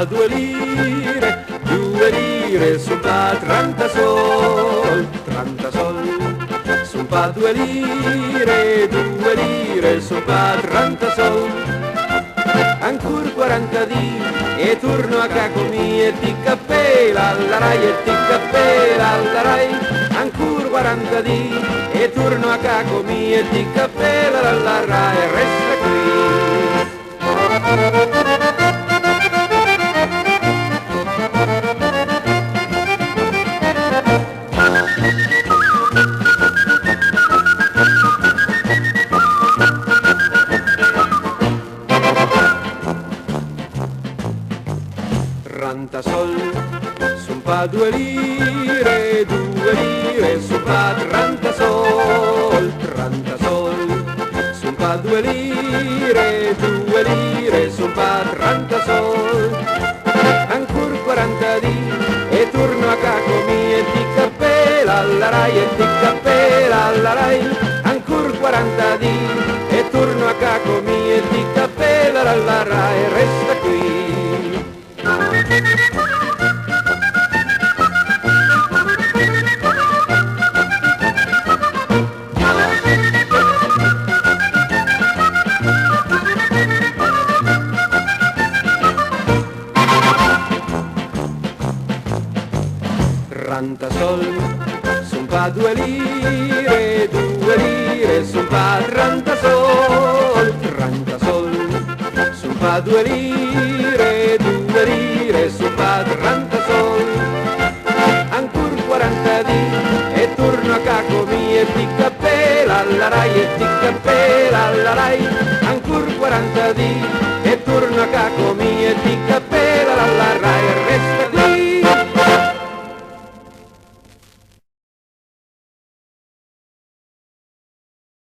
due lire, son pa 30 sol, 30 sol. Son pa due lire, son pa 30 sol. Ancora 40 di e torno a caco mio e ti cappella alla rai e ti cappella alla rai. Ancora 40 di e torno a caco mio e ti cappella alla rai e resta qui. Trenta sol, son pa due lire, son pa 30 sol, 30 sol. Son pa due lire, son pa 30 sol. Ancora 40 di e torno a caco mio e ti cappella alla rai e ti cappella alla rai. Ancora 40 di e torno a caco mio e ti cappella alla rai e resta qui. Trenta sol, son pa due lire, son pa 30 sol, 30 sol. Son pa due lire, son pa 30 sol. Ancora 40 di e torno a caco mio e ti cappella alla rai e ti cappella alla rai. Ancora 40 di